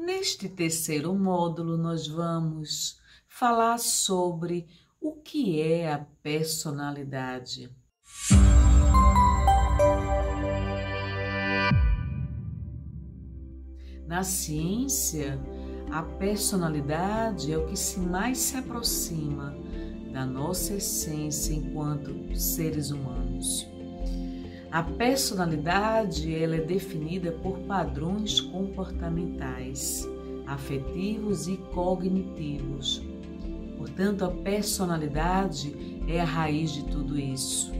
Neste terceiro módulo, nós vamos falar sobre o que é a personalidade. Na ciência, a personalidade é o que mais se aproxima da nossa essência enquanto seres humanos. A personalidade ela é definida por padrões comportamentais, afetivos e cognitivos. Portanto, a personalidade é a raiz de tudo isso.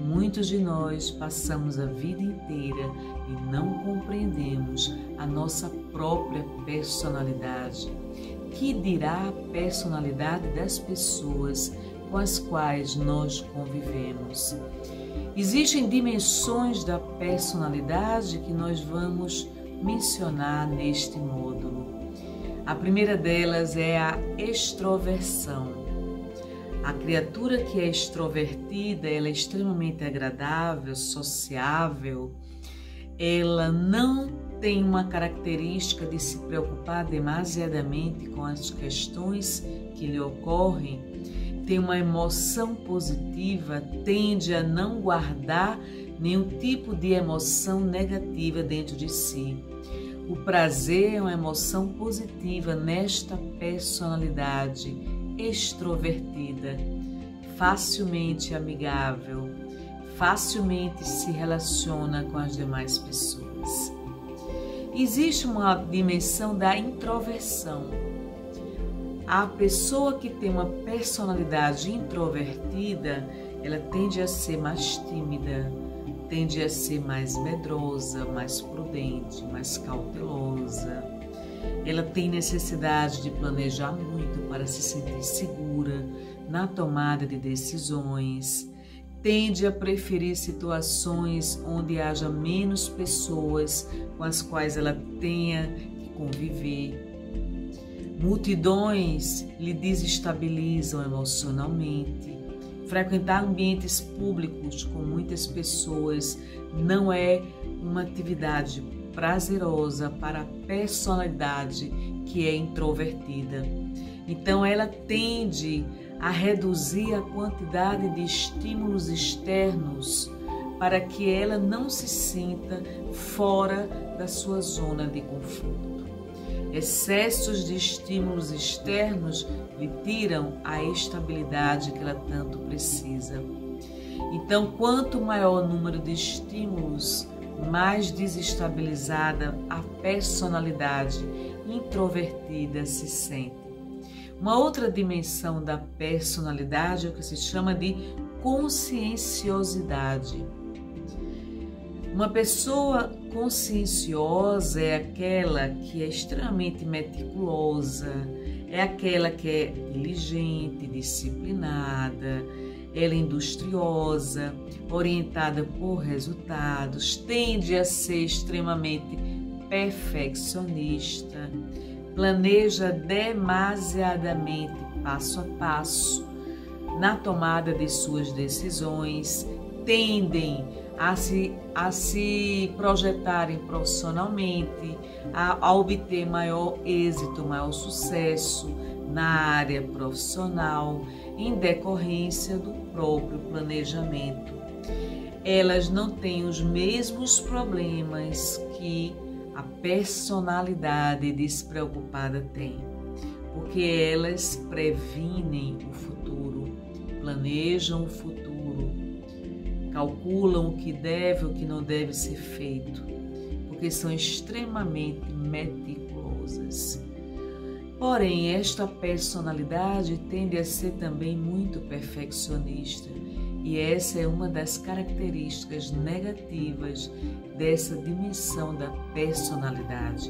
Muitos de nós passamos a vida inteira e não compreendemos a nossa própria personalidade. Que dirá a personalidade das pessoas com as quais nós convivemos? Existem dimensões da personalidade que nós vamos mencionar neste módulo. A primeira delas é a extroversão. A criatura que é extrovertida, ela é extremamente agradável, sociável. Ela não tem uma característica de se preocupar demasiadamente com as questões que lhe ocorrem. Tem uma emoção positiva, tende a não guardar nenhum tipo de emoção negativa dentro de si. O prazer é uma emoção positiva nesta personalidade extrovertida, facilmente amigável, facilmente se relaciona com as demais pessoas. Existe uma dimensão da introversão. A pessoa que tem uma personalidade introvertida, ela tende a ser mais tímida, tende a ser mais medrosa, mais prudente, mais cautelosa. Ela tem necessidade de planejar muito para se sentir segura na tomada de decisões. Tende a preferir situações onde haja menos pessoas com as quais ela tenha que conviver. Multidões lhe desestabilizam emocionalmente. Frequentar ambientes públicos com muitas pessoas não é uma atividade prazerosa para a personalidade que é introvertida. Então, ela tende a reduzir a quantidade de estímulos externos para que ela não se sinta fora da sua zona de conforto. Excessos de estímulos externos lhe tiram a estabilidade que ela tanto precisa. Então, quanto maior o número de estímulos, mais desestabilizada a personalidade introvertida se sente. Uma outra dimensão da personalidade é o que se chama de conscienciosidade. Uma pessoa conscienciosa é aquela que é extremamente meticulosa, é aquela que é diligente, disciplinada, ela é industriosa, orientada por resultados, tende a ser extremamente perfeccionista, planeja demasiadamente passo a passo na tomada de suas decisões, tendem a se projetarem profissionalmente, a obter maior êxito, maior sucesso na área profissional, em decorrência do próprio planejamento. Elas não têm os mesmos problemas que a personalidade despreocupada tem, porque elas previnem o futuro, planejam o futuro, calculam o que deve e o que não deve ser feito, porque são extremamente meticulosas. Porém, esta personalidade tende a ser também muito perfeccionista, e essa é uma das características negativas dessa dimensão da personalidade.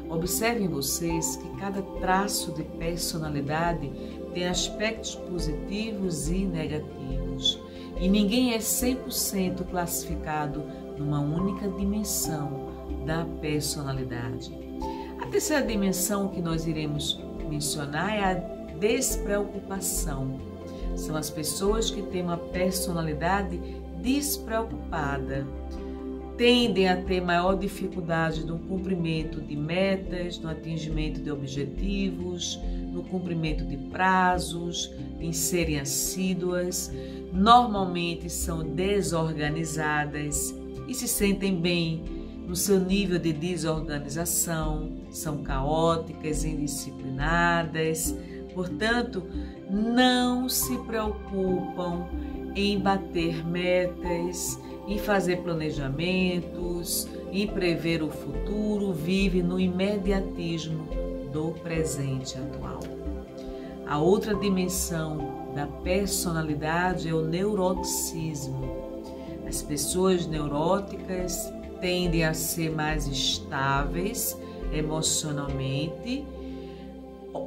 Observem vocês que cada traço de personalidade tem aspectos positivos e negativos. E ninguém é 100% classificado numa única dimensão da personalidade. A terceira dimensão que nós iremos mencionar é a despreocupação. São as pessoas que têm uma personalidade despreocupada, tendem a ter maior dificuldade no cumprimento de metas, no atingimento de objetivos, no cumprimento de prazos, em serem assíduas, normalmente são desorganizadas e se sentem bem no seu nível de desorganização, são caóticas, indisciplinadas, portanto, não se preocupam em bater metas, em fazer planejamentos, em prever o futuro, vive no imediatismo do presente atual. A outra dimensão da personalidade é o neuroticismo. As pessoas neuróticas tendem a ser mais estáveis emocionalmente,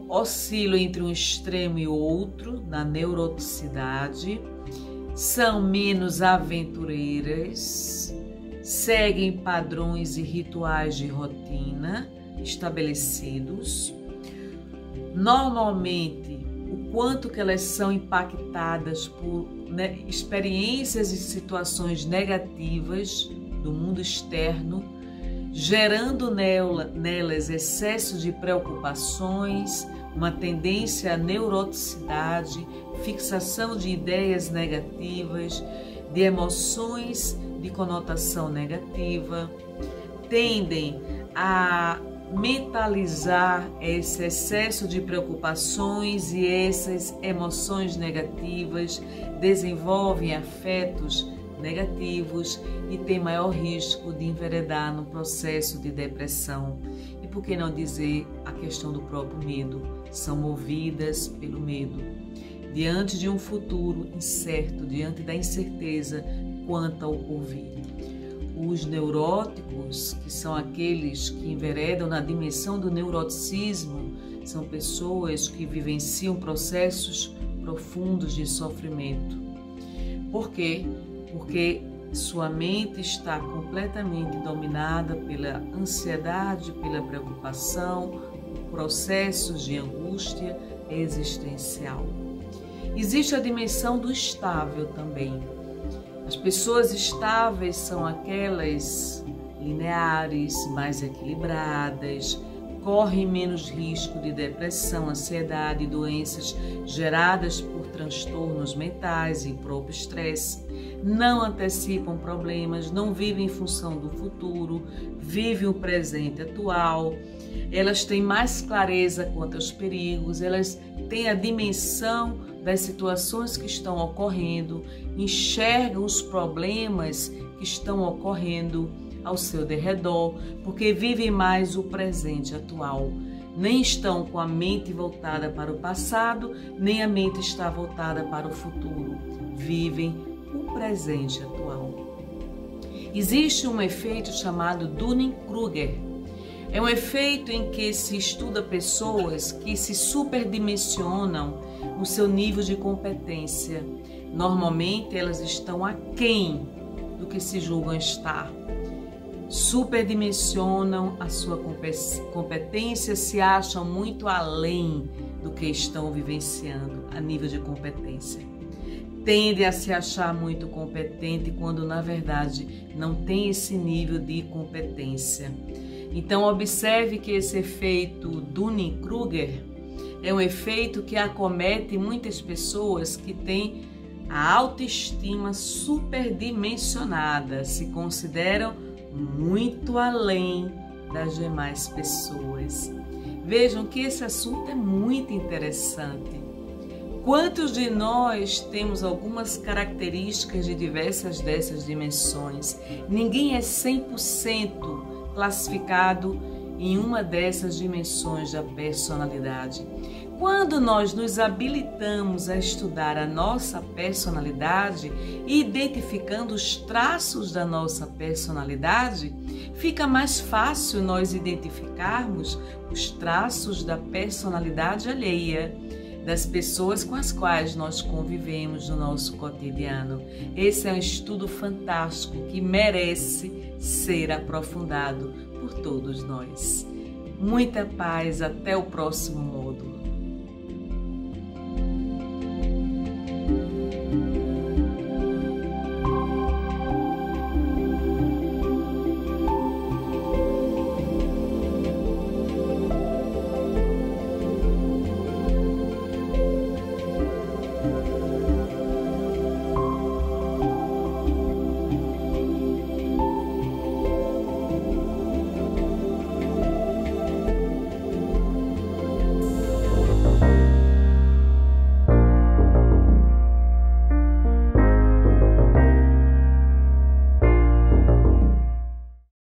oscilam entre um extremo e outro na neuroticidade, são menos aventureiras, seguem padrões e rituais de rotina estabelecidos. Normalmente, o quanto que elas são impactadas por experiências e situações negativas do mundo externo, gerando nelas excesso de preocupações, uma tendência à neuroticidade, fixação de ideias negativas, de emoções de conotação negativa, tendem a mentalizar esse excesso de preocupações e essas emoções negativas, desenvolvem afetos negativos e tem maior risco de enveredar no processo de depressão. E por que não dizer a questão do próprio medo? São movidas pelo medo. Diante de um futuro incerto, diante da incerteza quanto ao porvir. Os neuróticos, que são aqueles que enveredam na dimensão do neuroticismo, são pessoas que vivenciam processos profundos de sofrimento. Por quê? Porque sua mente está completamente dominada pela ansiedade, pela preocupação, processos de angústia existencial. Existe a dimensão do estável também. As pessoas estáveis são aquelas lineares, mais equilibradas, correm menos risco de depressão, ansiedade e doenças geradas por transtornos mentais e próprio estresse, não antecipam problemas, não vivem em função do futuro, vivem o presente atual, elas têm mais clareza quanto aos perigos, elas têm a dimensão das situações que estão ocorrendo, enxergam os problemas que estão ocorrendo ao seu derredor, porque vivem mais o presente atual. Nem estão com a mente voltada para o passado, nem a mente está voltada para o futuro. Vivem o presente atual. Existe um efeito chamado Dunning-Kruger. É um efeito em que se estuda pessoas que se superdimensionam no seu nível de competência. Normalmente elas estão aquém do que se julgam estar. Superdimensionam a sua competência, se acham muito além do que estão vivenciando a nível de competência. Tendem a se achar muito competente quando na verdade não tem esse nível de competência. Então observe que esse efeito Dunning-Kruger é um efeito que acomete muitas pessoas que têm a autoestima superdimensionada, se consideram muito além das demais pessoas. Vejam que esse assunto é muito interessante. Quantos de nós temos algumas características de diversas dessas dimensões? Ninguém é 100% classificado em uma dessas dimensões da personalidade. Quando nós nos habilitamos a estudar a nossa personalidade e identificando os traços da nossa personalidade, fica mais fácil nós identificarmos os traços da personalidade alheia, das pessoas com as quais nós convivemos no nosso cotidiano. Esse é um estudo fantástico que merece ser aprofundado por todos nós. Muita paz, até o próximo módulo.